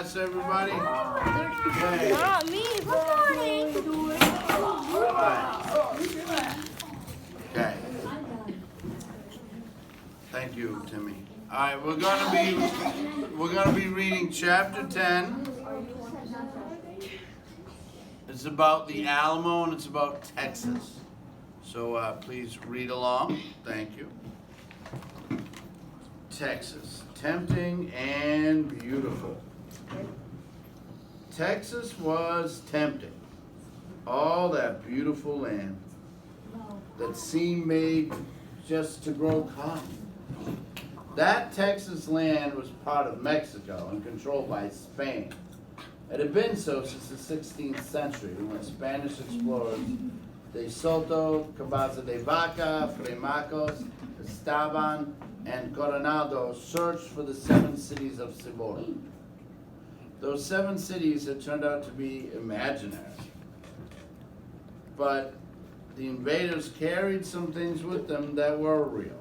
class, everybody? Okay. Not me. Good morning. Okay. Thank you, Timmy. All right, we're gonna be reading chapter 10. It's about the Alamo and it's about Texas. So please read along. Thank you. Texas, tempting and beautiful. Texas was tempting. All that beautiful land that seemed made just to grow cotton. That Texas land was part of Mexico and controlled by Spain. It had been so since the 16th century when Spanish explorers De Soto, Cabeza de Vaca, Fray Marcos, Esteban, and Coronado searched for the 7 cities of Cibola. Those 7 cities had turned out to be imaginary. But the invaders carried some things with them that were real,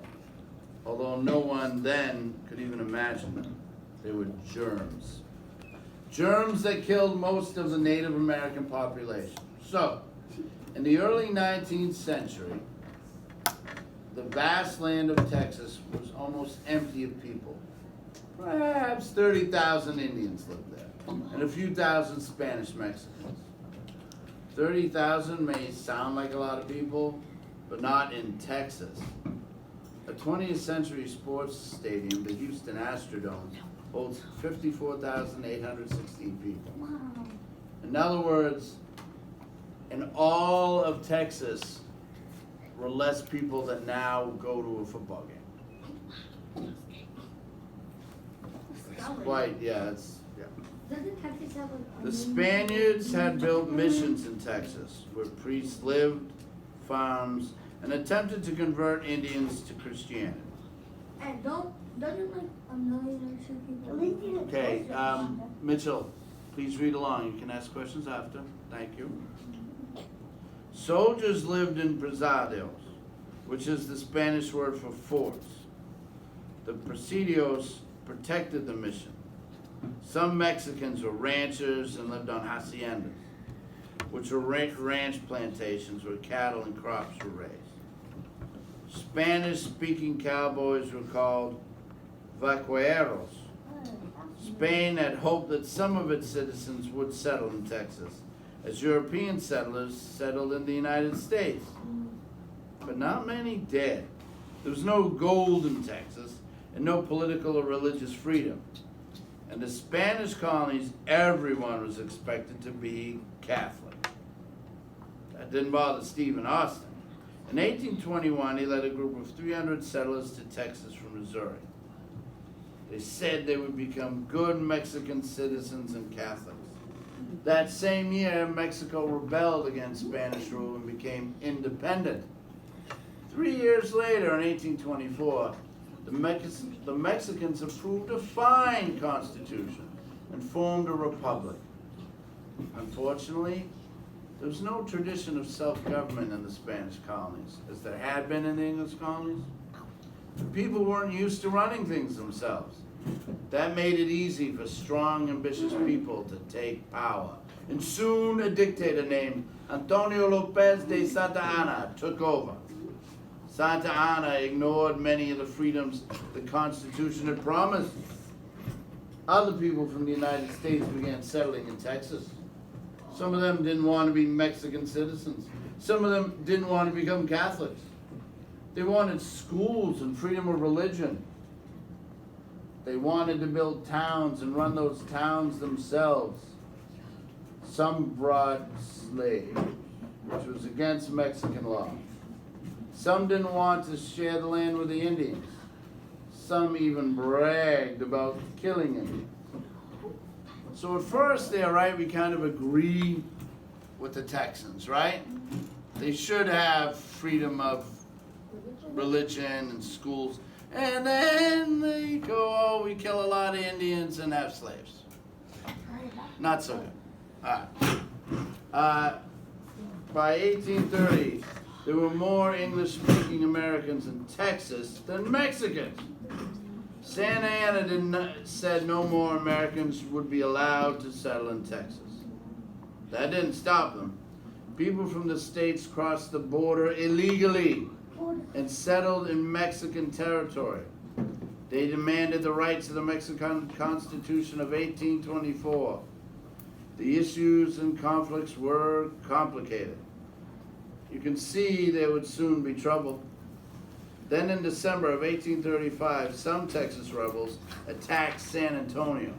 although no one then could even imagine them. They were germs. Germs that killed most of the Native American population. So, in the early 19th century, the vast land of Texas was almost empty of people. Perhaps 30,000 Indians lived there, and a few thousand Spanish Mexicans. 30,000 may sound like a lot of people, but not in Texas. A 20th century sports stadium, the Houston Astrodome, holds 54,816 people. In other words, in all of Texas were less people that now go to a football game. It's quite, yeah, it's, yeah. The Spaniards had built missions in Texas where priests lived, farms, and attempted to convert Indians to Christianity. And don't you like people? Okay, Mitchell, please read along. You can ask questions after. Thank you. Soldiers lived in presidios, which is the Spanish word for forts. The presidios protected the mission. Some Mexicans were ranchers and lived on haciendas, which were ranch plantations where cattle and crops were raised. Spanish-speaking cowboys were called vaqueros. Spain had hoped that some of its citizens would settle in Texas, as European settlers settled in the United States. But not many did. There was no gold in Texas and no political or religious freedom. In the Spanish colonies, everyone was expected to be Catholic. That didn't bother Stephen Austin. In 1821, he led a group of 300 settlers to Texas from Missouri. They said they would become good Mexican citizens and Catholics. That same year, Mexico rebelled against Spanish rule and became independent. 3 years later, in 1824, the Mexicans approved a fine constitution and formed a republic. Unfortunately, there was no tradition of self-government in the Spanish colonies, as there had been in the English colonies. The people weren't used to running things themselves. That made it easy for strong, ambitious people to take power. And soon a dictator named Antonio Lopez de Santa Anna took over. Santa Anna ignored many of the freedoms the Constitution had promised. Other people from the United States began settling in Texas. Some of them didn't want to be Mexican citizens. Some of them didn't want to become Catholics. They wanted schools and freedom of religion. They wanted to build towns and run those towns themselves. Some brought slaves, which was against Mexican law. Some didn't want to share the land with the Indians. Some even bragged about killing Indians. So at first there, right, we kind of agree with the Texans, right? They should have freedom of religion and schools. And then they go, oh, we kill a lot of Indians and have slaves. Not so good. All right. By 1830, there were more English-speaking Americans in Texas than Mexicans. Santa Anna said no more Americans would be allowed to settle in Texas. That didn't stop them. People from the states crossed the border illegally and settled in Mexican territory. They demanded the rights of the Mexican Constitution of 1824. The issues and conflicts were complicated. You can see there would soon be trouble. Then in December of 1835, some Texas rebels attacked San Antonio.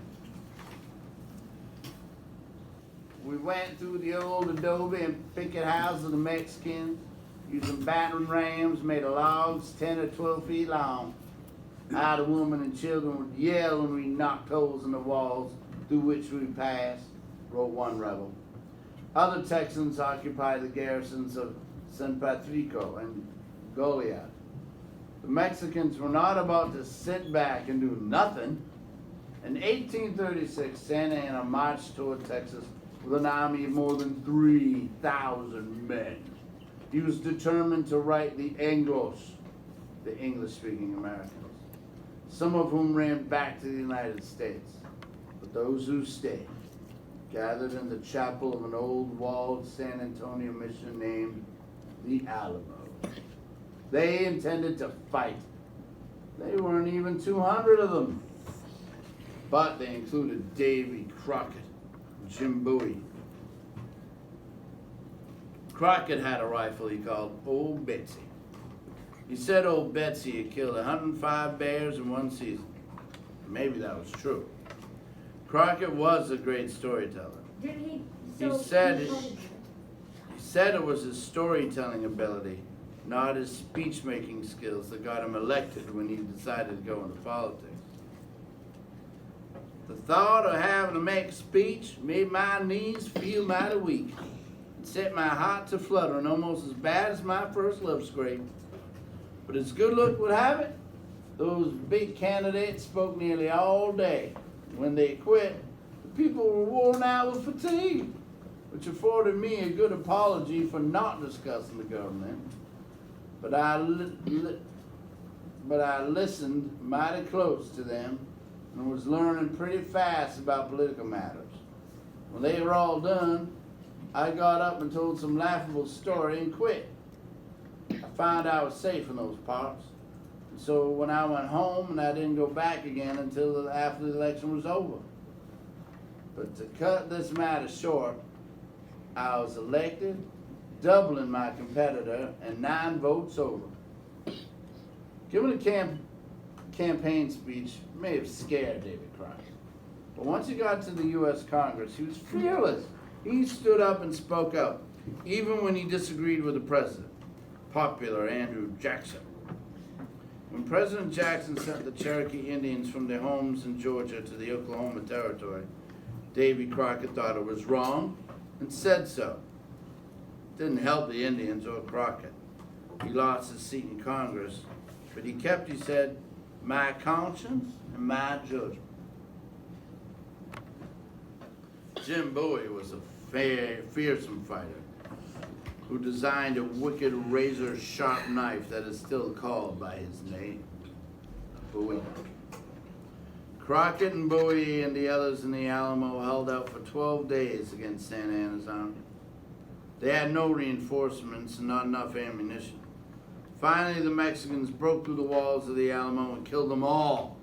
We went through the old adobe and picket houses of the Mexicans, using battering rams made of logs 10 or 12 feet long. I, the women and children would yell when we knocked holes in the walls through which we passed, wrote one rebel. Other Texans occupied the garrisons of San Patricio and Goliad. The Mexicans were not about to sit back and do nothing. In 1836, Santa Anna marched toward Texas with an army of more than 3,000 men. He was determined to right the Anglos, the English-speaking Americans, some of whom ran back to the United States. But those who stayed gathered in the chapel of an old walled San Antonio mission named the Alamo. They intended to fight. They weren't even 200 of them. But they included Davy Crockett, Jim Bowie. Crockett had a rifle he called Old Betsy. He said Old Betsy had killed 105 bears in one season. Maybe that was true. Crockett was a great storyteller. He said it was his storytelling ability, not his speech-making skills, that got him elected when he decided to go into politics. The thought of having to make a speech made my knees feel mighty weak. It set my heart to fluttering almost as bad as my first love scrape. But as good luck would have it, those big candidates spoke nearly all day. When they quit, the people were worn out with fatigue, which afforded me a good apology for not discussing the government. But I listened mighty close to them and was learning pretty fast about political matters. When they were all done, I got up and told some laughable story and quit. I found I was safe in those parts. And so when I went home, and I didn't go back again until after the election was over. But to cut this matter short, I was elected, doubling my competitor, and 9 votes over. Giving a campaign speech may have scared David Crockett. But once he got to the U.S. Congress, he was fearless. He stood up and spoke up, even when he disagreed with the president, popular Andrew Jackson. When President Jackson sent the Cherokee Indians from their homes in Georgia to the Oklahoma Territory, Davy Crockett thought it was wrong and said so. It didn't help the Indians or Crockett. He lost his seat in Congress, but he kept, he said, my conscience and my judgment. Jim Bowie was a fearsome fighter who designed a wicked razor-sharp knife that is still called by his name, Bowie. Crockett and Bowie and the others in the Alamo held out for 12 days against Santa Anna's army. They had no reinforcements and not enough ammunition. Finally, the Mexicans broke through the walls of the Alamo and killed them all,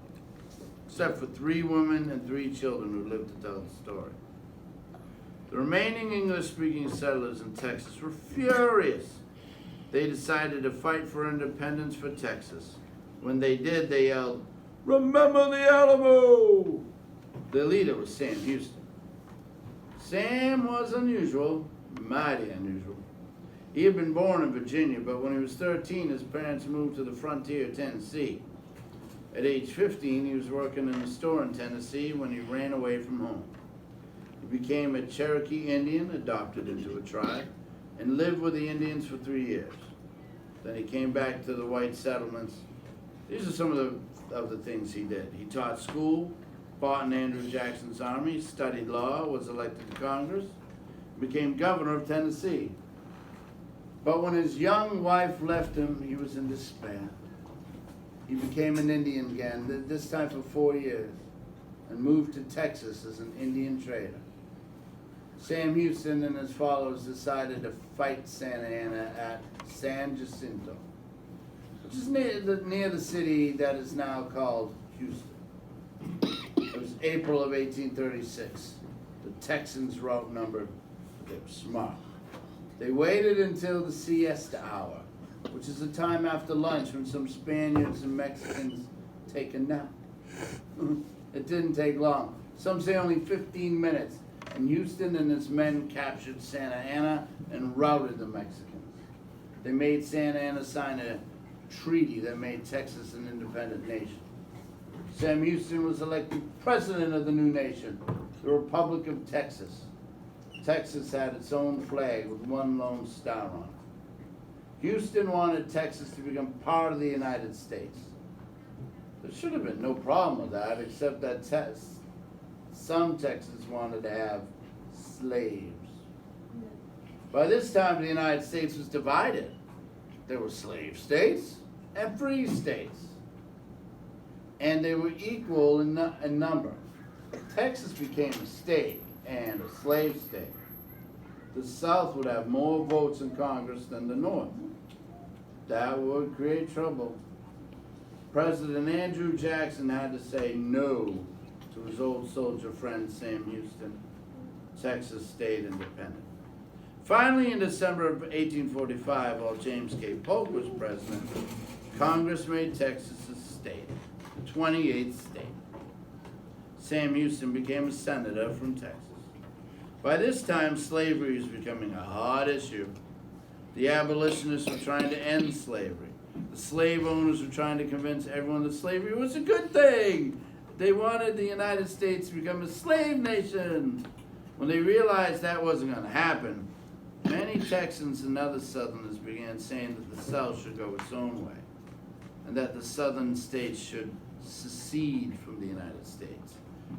except for 3 women and 3 children who lived to tell the story. The remaining English-speaking settlers in Texas were furious. They decided to fight for independence for Texas. When they did, they yelled, "Remember the Alamo!" Their leader was Sam Houston. Sam was unusual, mighty unusual. He had been born in Virginia, but when he was 13, his parents moved to the frontier of Tennessee. At age 15, he was working in a store in Tennessee when he ran away from home. He became a Cherokee Indian, adopted into a tribe, and lived with the Indians for 3 years. Then he came back to the white settlements. These are some of the things he did. He taught school, fought in Andrew Jackson's army, studied law, was elected to Congress, became governor of Tennessee. But when his young wife left him, he was in despair. he became an Indian again, this time for 4 years, and moved to Texas as an Indian trader. Sam Houston and his followers decided to fight Santa Anna at San Jacinto, which is near the city that is now called Houston. It was April of 1836. The Texans were outnumbered, but they were smart. They waited until the siesta hour, which is the time after lunch when some Spaniards and Mexicans take a nap. It didn't take long. Some say only 15 minutes, and Houston and his men captured Santa Anna and routed the Mexicans. They made Santa Anna sign a treaty that made Texas an independent nation. Sam Houston was elected president of the new nation, the Republic of Texas. Texas had its own flag with one lone star on it. Houston wanted Texas to become part of the United States. There should have been no problem with that, except that some Texans wanted to have slaves. By this time, the United States was divided. There were slave states and free states, and they were equal in number. Texas became a state and a slave state. The South would have more votes in Congress than the North. That would create trouble. President Andrew Jackson had to say no to his old soldier friend Sam Houston. Texas stayed independent. Finally, in December of 1845, while James K. Polk was president, Congress made Texas a state, the 28th state. Sam Houston became a senator from Texas. By this time, slavery was becoming a hot issue. The abolitionists were trying to end slavery. The slave owners were trying to convince everyone that slavery was a good thing. They wanted the United States to become a slave nation. When they realized that wasn't going to happen, many Texans and other Southerners began saying that the South should go its own way, and that the Southern states should secede from the United States,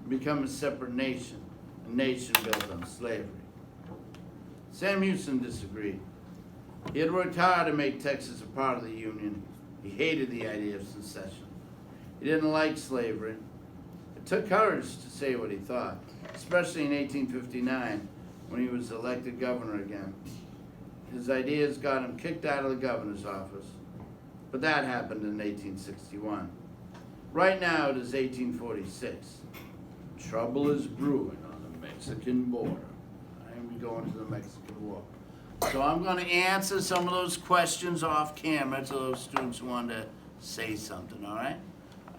become a separate nation, a nation built on slavery. Sam Houston disagreed. He had worked hard to make Texas a part of the Union. He hated the idea of secession. He didn't like slavery. It took courage to say what he thought, especially in 1859 when he was elected governor again. His ideas got him kicked out of the governor's office, but that happened in 1861. Right now it is 1846. Trouble is brewing on the Mexican border. I am going to the Mexican War. So I'm going to answer some of those questions off camera to those students who want to say something, all right?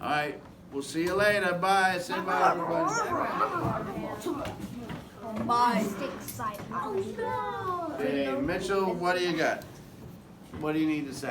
All right, we'll see you later. Bye. Say bye, everybody. Bye. Hey, Mitchell, what do you got? What do you need to say?